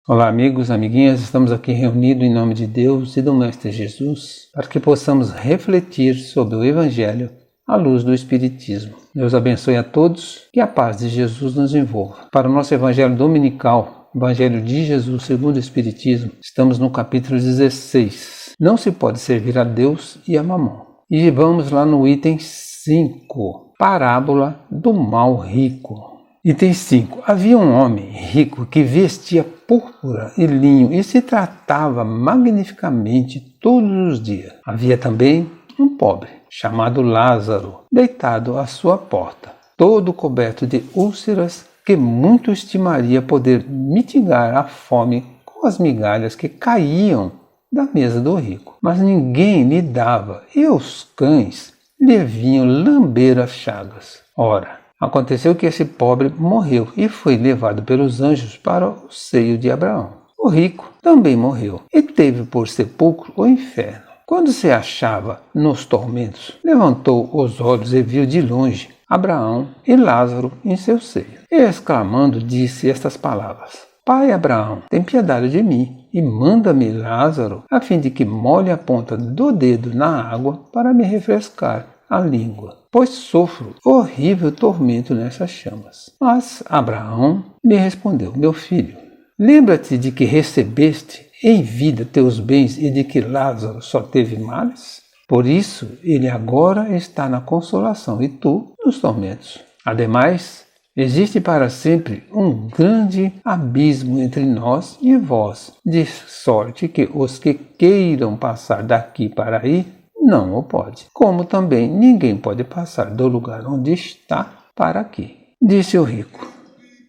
Olá amigos, amiguinhas, estamos aqui reunidos em nome de Deus e do Mestre Jesus para que possamos refletir sobre o Evangelho à luz do Espiritismo. Deus abençoe a todos e a paz de Jesus nos envolva. Para o nosso Evangelho dominical, Evangelho de Jesus segundo o Espiritismo, estamos no capítulo 16. Não se pode servir a Deus e a Mamon. E vamos lá no item 5, Parábola do Mal Rico. Item 5. Havia um homem rico que vestia púrpura e linho e se tratava magnificamente todos os dias. Havia também um pobre, chamado Lázaro, deitado à sua porta, todo coberto de úlceras, que muito estimaria poder mitigar a fome com as migalhas que caíam da mesa do rico. Mas ninguém lhe dava, e os cães lhe vinham lamber as chagas. Ora, aconteceu que esse pobre morreu e foi levado pelos anjos para o seio de Abraão. O rico também morreu e teve por sepulcro o inferno. Quando se achava nos tormentos, levantou os olhos e viu de longe Abraão e Lázaro em seu seio. E exclamando, disse estas palavras: Pai Abraão, tem piedade de mim e manda-me Lázaro, a fim de que molhe a ponta do dedo na água para me refrescar a língua, pois sofro horrível tormento nessas chamas. Mas Abraão lhe respondeu: Meu filho, lembra-te de que recebeste em vida teus bens e de que Lázaro só teve males? Por isso ele agora está na consolação e tu nos tormentos. Ademais, existe para sempre um grande abismo entre nós e vós, de sorte que os que queiram passar daqui para aí não o pode, como também ninguém pode passar do lugar onde está para aqui. Disse o rico: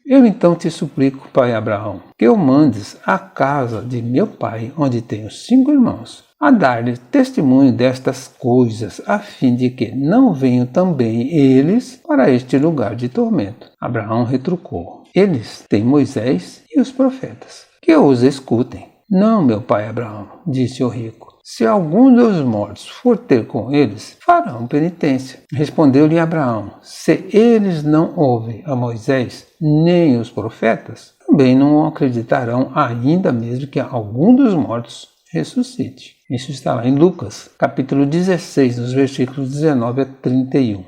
Eu então te suplico, pai Abraão, que o mandes à casa de meu pai, onde tenho 5 irmãos, a dar-lhe testemunho destas coisas, a fim de que não venham também eles para este lugar de tormento. Abraão retrucou: Eles têm Moisés e os profetas, que os escutem. Não, meu pai Abraão, disse o rico. Se algum dos mortos for ter com eles, farão penitência. Respondeu-lhe Abraão: Se eles não ouvem a Moisés nem os profetas, também não acreditarão, ainda mesmo que algum dos mortos ressuscite. Isso está lá em Lucas, capítulo 16, nos versículos 19 a 31.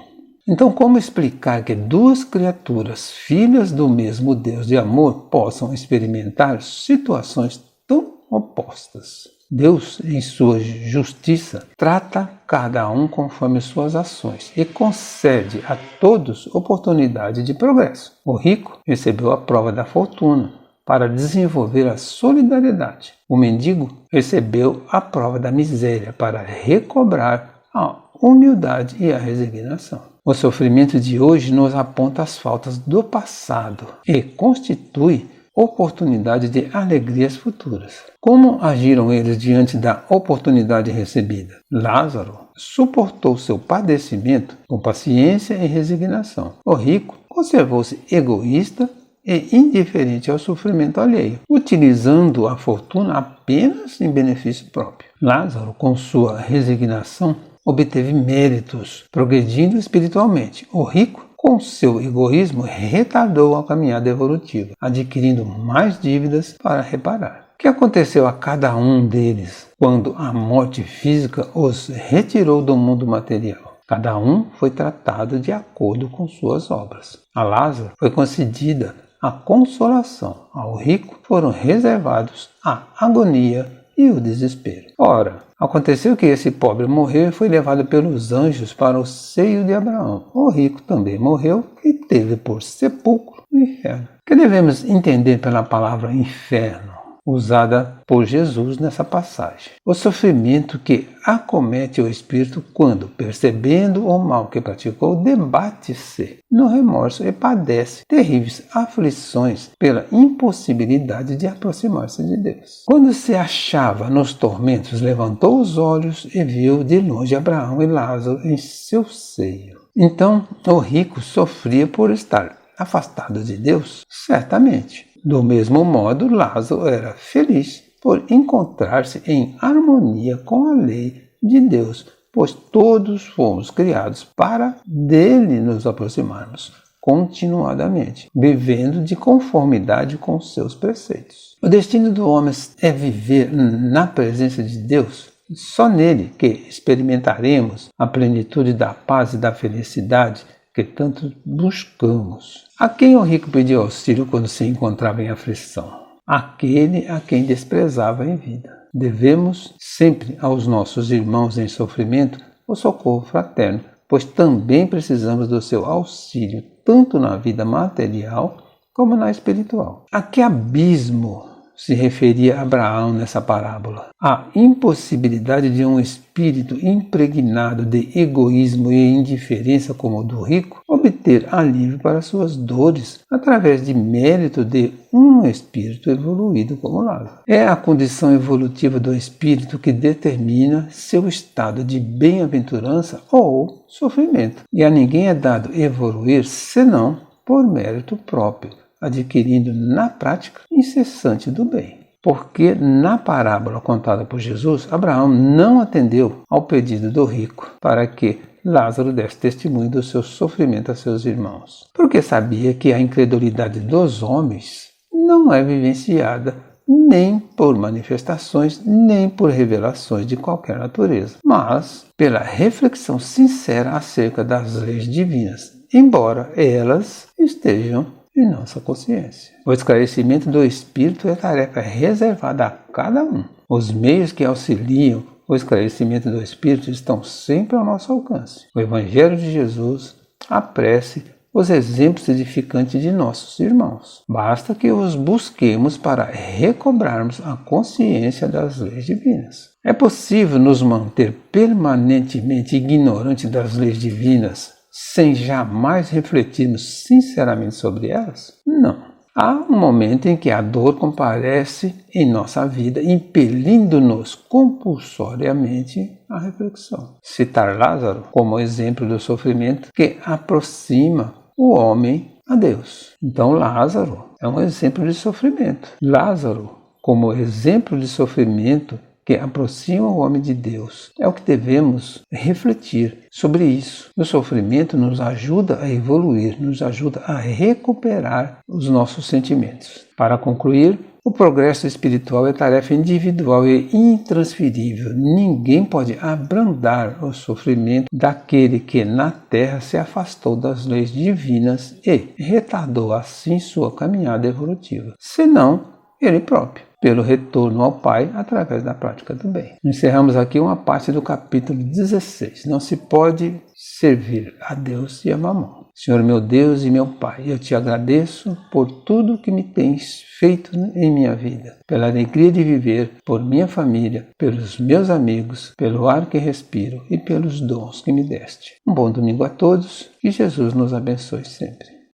Então, como explicar que duas criaturas, filhas do mesmo Deus de amor, possam experimentar situações tão opostas? Deus, em sua justiça, trata cada um conforme suas ações e concede a todos oportunidade de progresso. O rico recebeu a prova da fortuna para desenvolver a solidariedade. O mendigo recebeu a prova da miséria para recobrar a humildade e a resignação. O sofrimento de hoje nos aponta as faltas do passado e constitui oportunidade de alegrias futuras. Como agiram eles diante da oportunidade recebida? Lázaro suportou seu padecimento com paciência e resignação. O rico conservou-se egoísta e indiferente ao sofrimento alheio, utilizando a fortuna apenas em benefício próprio. Lázaro, com sua resignação, obteve méritos, progredindo espiritualmente. O rico, com seu egoísmo, retardou a caminhada evolutiva, adquirindo mais dívidas para reparar. O que aconteceu a cada um deles quando a morte física os retirou do mundo material? Cada um foi tratado de acordo com suas obras. A Lázaro foi concedida a consolação, ao rico foram reservados a agonia e o desespero. Ora, aconteceu que esse pobre morreu e foi levado pelos anjos para o seio de Abraão. O rico também morreu e teve por sepulcro o inferno. O que devemos entender pela palavra inferno, usada por Jesus nessa passagem? O sofrimento que acomete o espírito quando, percebendo o mal que praticou, debate-se no remorso e padece terríveis aflições pela impossibilidade de aproximar-se de Deus. Quando se achava nos tormentos, levantou os olhos e viu de longe Abraão e Lázaro em seu seio. Então o rico sofria por estar afastado de Deus? Certamente. Do mesmo modo, Lázaro era feliz por encontrar-se em harmonia com a lei de Deus, pois todos fomos criados para dele nos aproximarmos. continuadamente, vivendo de conformidade com os seus preceitos. O destino do homem é viver na presença de Deus. Só nele que experimentaremos a plenitude da paz e da felicidade que tanto buscamos. A quem o rico pediu auxílio quando se encontrava em aflição? Aquele a quem desprezava em vida. Devemos sempre aos nossos irmãos em sofrimento o socorro fraterno, pois também precisamos do seu auxílio, tanto na vida material como na espiritual. A que abismo se referia Abraão nessa parábola? A impossibilidade de um espírito impregnado de egoísmo e indiferença como o do rico obter alívio para suas dores através de mérito de um espírito evoluído como Lázaro. É a condição evolutiva do espírito que determina seu estado de bem-aventurança ou sofrimento. E a ninguém é dado evoluir senão por mérito próprio, adquirindo na prática incessante do bem. Porque na parábola contada por Jesus, Abraão não atendeu ao pedido do rico para que Lázaro desse testemunho do seu sofrimento a seus irmãos, porque sabia que a incredulidade dos homens não é vivenciada nem por manifestações, nem por revelações de qualquer natureza, mas pela reflexão sincera acerca das leis divinas, embora elas estejam em nossa consciência. O esclarecimento do Espírito é tarefa reservada a cada um. Os meios que auxiliam o esclarecimento do Espírito estão sempre ao nosso alcance. O Evangelho de Jesus, a prece, os exemplos edificantes de nossos irmãos. Basta que os busquemos para recobrarmos a consciência das leis divinas. É possível nos manter permanentemente ignorantes das leis divinas sem jamais refletirmos sinceramente sobre elas? Não. Há um momento em que a dor comparece em nossa vida, impelindo-nos compulsoriamente à reflexão. Citar Lázaro como exemplo do sofrimento que aproxima o homem a Deus. Então Lázaro é um exemplo de sofrimento. Lázaro, como exemplo de sofrimento que aproxima o homem de Deus, é o que devemos refletir sobre isso. O sofrimento nos ajuda a evoluir, nos ajuda a recuperar os nossos sentimentos. Para concluir, o progresso espiritual é tarefa individual e intransferível. Ninguém pode abrandar o sofrimento daquele que na terra se afastou das leis divinas e retardou assim sua caminhada evolutiva, senão ele próprio, pelo retorno ao Pai através da prática do bem. Encerramos aqui uma parte do capítulo 16. Não se pode servir a Deus e a Mamon. Senhor meu Deus e meu Pai, eu te agradeço por tudo que me tens feito em minha vida, pela alegria de viver, por minha família, pelos meus amigos, pelo ar que respiro e pelos dons que me deste. Um bom domingo a todos, que Jesus nos abençoe sempre.